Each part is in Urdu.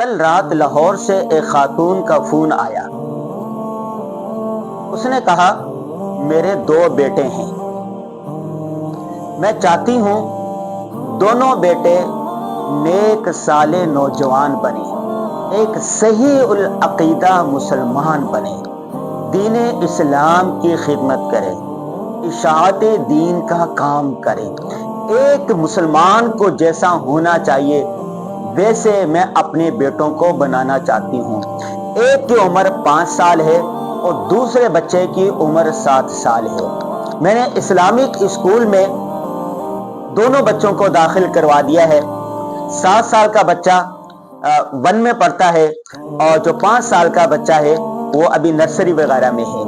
کل رات لاہور سے ایک خاتون کا فون آیا۔ اس نے کہا میرے 2 بیٹے ہیں، میں چاہتی ہوں دونوں بیٹے نیک صالح نوجوان بنے، ایک صحیح العقیدہ مسلمان بنے، دین اسلام کی خدمت کرے، اشاعت دین کا کام کرے، ایک مسلمان کو جیسا ہونا چاہیے ویسے میں اپنے بیٹوں کو بنانا چاہتی ہوں۔ ایک کی عمر 5 سال ہے اور دوسرے بچے کی عمر 7 سال ہے۔ میں نے اسلامک اسکول میں دونوں بچوں کو داخل کروا دیا ہے۔ 7 سال کا بچہ 1 میں پڑھتا ہے اور جو 5 سال کا بچہ ہے وہ ابھی نرسری وغیرہ میں ہے۔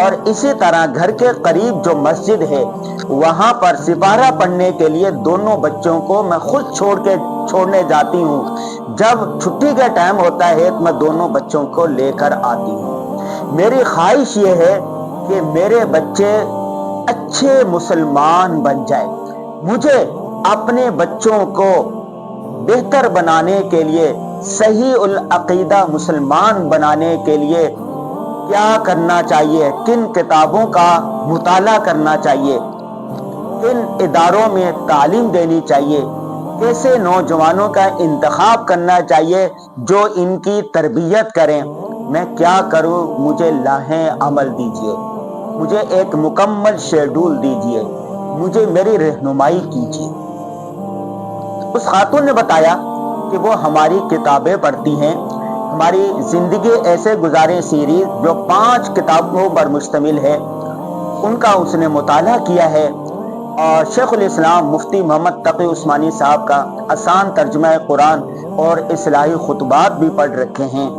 اور اسی طرح گھر کے قریب جو مسجد ہے وہاں پر سپارہ پڑھنے کے لیے دونوں بچوں کو میں خود چھوڑنے جاتی ہوں۔ جب چھٹی کا ٹائم ہوتا ہے تو میں دونوں بچوں کو لے کر آتی ہوں۔ میری خواہش یہ ہے کہ میرے بچے اچھے مسلمان بن جائیں۔ مجھے اپنے بچوں کو بہتر بنانے کے لیے، صحیح العقیدہ مسلمان بنانے کے لیے کیا کرنا چاہیے، کن کتابوں کا مطالعہ کرنا چاہیے، کن اداروں میں تعلیم دینی چاہیے، کیسے نوجوانوں کا انتخاب کرنا چاہیے جو ان کی تربیت کریں، میں کیا کروں؟ مجھے لاہیں عمل دیجیے، مجھے ایک مکمل شیڈول دیجیے، مجھے میری رہنمائی کیجیے۔ اس خاتون نے بتایا کہ وہ ہماری کتابیں پڑھتی ہیں، ہماری زندگی ایسے گزاریں سیریز جو 5 کتابوں پر مشتمل ہے، ان کا اس نے مطالعہ کیا ہے، اور شیخ الاسلام مفتی محمد تقی عثمانی صاحب کا آسان ترجمہ قرآن اور اصلاحی خطبات بھی پڑھ رکھے ہیں،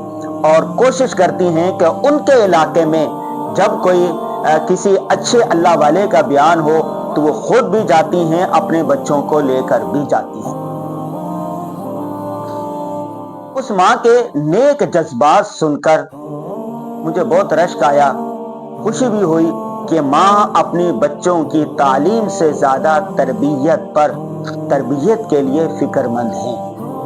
اور کوشش کرتی ہیں کہ ان کے علاقے میں جب کوئی کسی اچھے اللہ والے کا بیان ہو تو وہ خود بھی جاتی ہیں، اپنے بچوں کو لے کر بھی جاتی ہیں۔ اس ماں کے نیک جذبات سن کر مجھے بہت رشک آیا، خوشی بھی ہوئی کہ ماں اپنی بچوں کی تعلیم سے زیادہ تربیت کے لیے فکر مند ہیں۔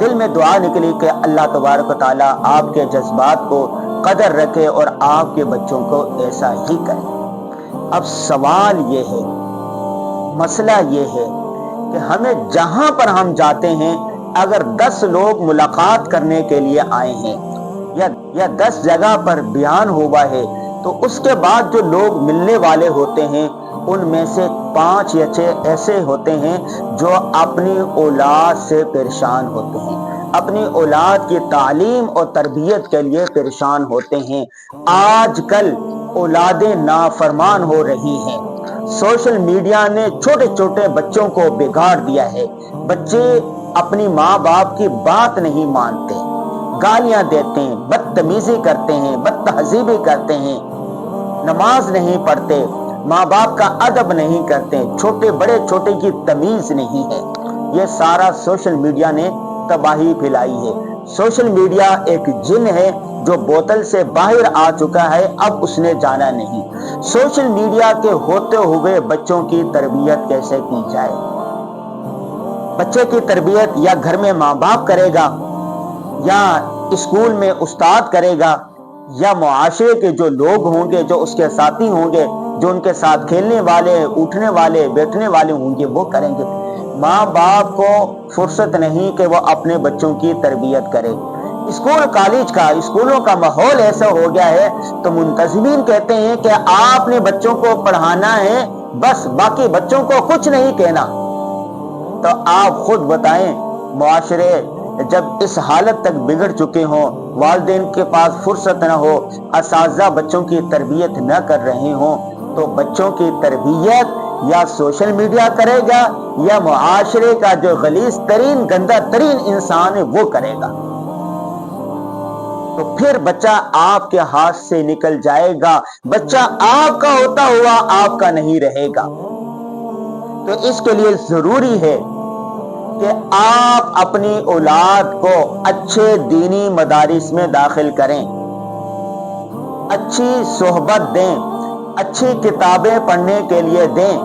دل میں دعا نکلی کہ اللہ تبارک و تعالیٰ آپ کے جذبات کو قدر رکھے اور آپ کے بچوں کو ایسا ہی کرے۔ اب سوال یہ ہے، مسئلہ یہ ہے کہ ہمیں جہاں پر ہم جاتے ہیں، اگر 10 لوگ ملاقات کرنے کے لیے آئے ہیں یا 10 جگہ پر بیان ہوا ہے تو اس کے بعد جو لوگ ملنے والے ہوتے ہیں ان میں سے 5 یا 6 ایسے ہوتے ہیں جو اپنی اولاد سے پریشان ہوتے ہیں، اپنی اولاد کی تعلیم اور تربیت کے لیے پریشان ہوتے ہیں۔ آج کل اولادیں نافرمان ہو رہی ہیں۔ سوشل میڈیا نے چھوٹے چھوٹے بچوں کو بگاڑ دیا ہے۔ بچے اپنی ماں باپ کی بات نہیں مانتے، گالیاں دیتے ہیں، بدتمیزی کرتے ہیں، بد تہذیبی کرتے ہیں، نماز نہیں پڑھتے، ماں باپ کا ادب نہیں کرتے، چھوٹے بڑے چھوٹے کی تمیز نہیں ہے۔ یہ سارا سوشل میڈیا نے تباہی پھیلائی ہے۔ سوشل میڈیا ایک جن ہے جو بوتل سے باہر آ چکا ہے، اب اس نے جانا نہیں۔ سوشل میڈیا کے ہوتے ہوئے بچوں کی تربیت کیسے کی جائے؟ بچے کی تربیت یا گھر میں ماں باپ کرے گا، یا اسکول میں استاد کرے گا، یا معاشرے کے جو لوگ ہوں گے، جو اس کے ساتھی ہوں گے، جو ان کے ساتھ کھیلنے والے، اٹھنے والے، بیٹھنے والے ہوں گے، وہ کریں گے۔ ماں باپ کو فرصت نہیں کہ وہ اپنے بچوں کی تربیت کرے۔ اسکولوں کا ماحول ایسا ہو گیا ہے تو منتظمین کہتے ہیں کہ آپ نے بچوں کو پڑھانا ہے، بس باقی بچوں کو کچھ نہیں کہنا۔ تو آپ خود بتائیں، معاشرے جب اس حالت تک بگڑ چکے ہوں، والدین کے پاس فرصت نہ ہو، اساتذہ بچوں کی تربیت نہ کر رہے ہوں، تو بچوں کی تربیت یا سوشل میڈیا کرے گا یا معاشرے کا جو غلیظ ترین گندا ترین انسان ہے وہ کرے گا؟ تو پھر بچہ آپ کے ہاتھ سے نکل جائے گا، بچہ آپ کا ہوتا ہوا آپ کا نہیں رہے گا۔ تو اس کے لیے ضروری ہے کہ آپ اپنی اولاد کو اچھے دینی مدارس میں داخل کریں، اچھی صحبت دیں، اچھی کتابیں پڑھنے کے لیے دیں،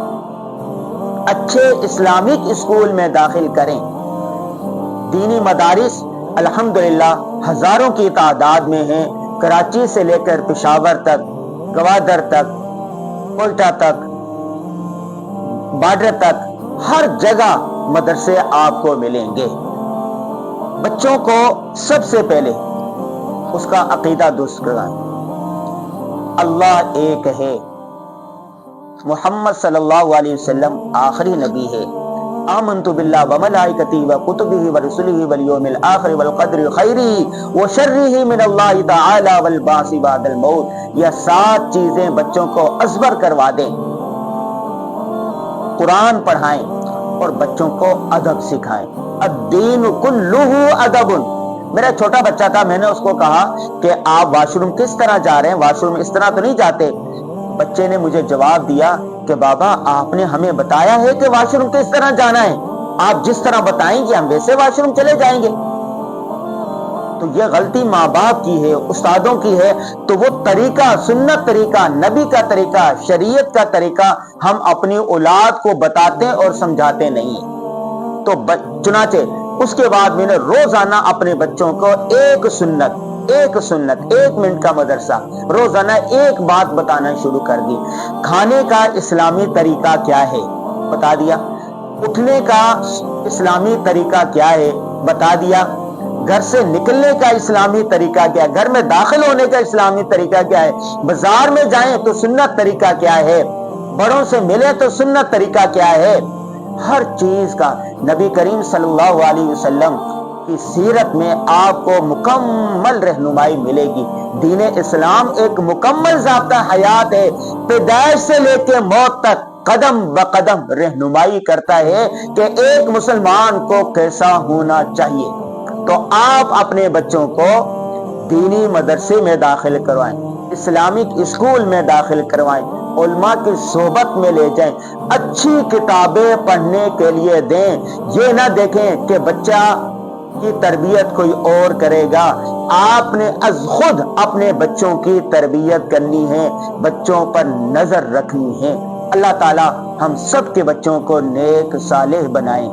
اچھے اسلامک اسکول میں داخل کریں۔ دینی مدارس الحمدللہ ہزاروں کی تعداد میں ہیں، کراچی سے لے کر پشاور تک، گوادر تک، کوئٹہ تک، بارڈر تک، ہر جگہ مدرسے آپ کو ملیں گے۔ بچوں کو سب سے پہلے اس کا عقیدہ درست کرائیں، اللہ ایک ہے، محمد صلی اللہ علیہ وسلم آخری نبی ہے، آمنت باللہ وملائکتہ وکتبہ ورسلہ والیوم الآخر والقدر خیرہ وشرہ من اللہ تعالی والبعث بعد الموت۔ یہ 7 چیزیں بچوں کو ازبر کروا دیں، قرآن پڑھائیں اور بچوں کو ادب سکھائیں۔ الدین کلہ ادب۔ میرا چھوٹا بچہ تھا، میں نے اس کو کہا کہ آپ واش روم کس طرح جا رہے ہیں، واش روم اس طرح تو نہیں جاتے۔ بچے نے مجھے جواب دیا کہ بابا آپ نے ہمیں بتایا ہے کہ واش روم کس طرح جانا ہے، آپ جس طرح بتائیں گے ہم ویسے واش روم چلے جائیں گے۔ تو یہ غلطی ماں باپ کی ہے، استادوں کی ہے، تو وہ طریقہ، سنت طریقہ، نبی کا طریقہ، شریعت کا طریقہ ہم اپنی اولاد کو بتاتے اور سمجھاتے نہیں۔ تو چنانچہ اس کے بعد میں نے روزانہ اپنے بچوں کو ایک سنت، ایک منٹ کا مدرسہ، روزانہ ایک بات بتانا شروع کر دی۔ کھانے کا اسلامی طریقہ کیا ہے بتا دیا، اٹھنے کا اسلامی طریقہ کیا ہے بتا دیا، گھر سے نکلنے کا اسلامی طریقہ کیا ہے، گھر میں داخل ہونے کا اسلامی طریقہ کیا ہے، بازار میں جائیں تو سنت طریقہ کیا ہے، بڑوں سے ملے تو سنت طریقہ کیا ہے۔ ہر چیز کا نبی کریم صلی اللہ علیہ وسلم کی سیرت میں آپ کو مکمل رہنمائی ملے گی۔ دین اسلام ایک مکمل ضابطہ حیات ہے، پیدائش سے لے کے موت تک قدم بقدم رہنمائی کرتا ہے کہ ایک مسلمان کو کیسا ہونا چاہیے۔ تو آپ اپنے بچوں کو دینی مدرسے میں داخل کروائیں، اسلامک اسکول میں داخل کروائیں، علماء کی صحبت میں لے جائیں، اچھی کتابیں پڑھنے کے لیے دیں۔ یہ نہ دیکھیں کہ بچہ کی تربیت کوئی اور کرے گا، آپ نے از خود اپنے بچوں کی تربیت کرنی ہے، بچوں پر نظر رکھنی ہے۔ اللہ تعالی ہم سب کے بچوں کو نیک صالح بنائیں۔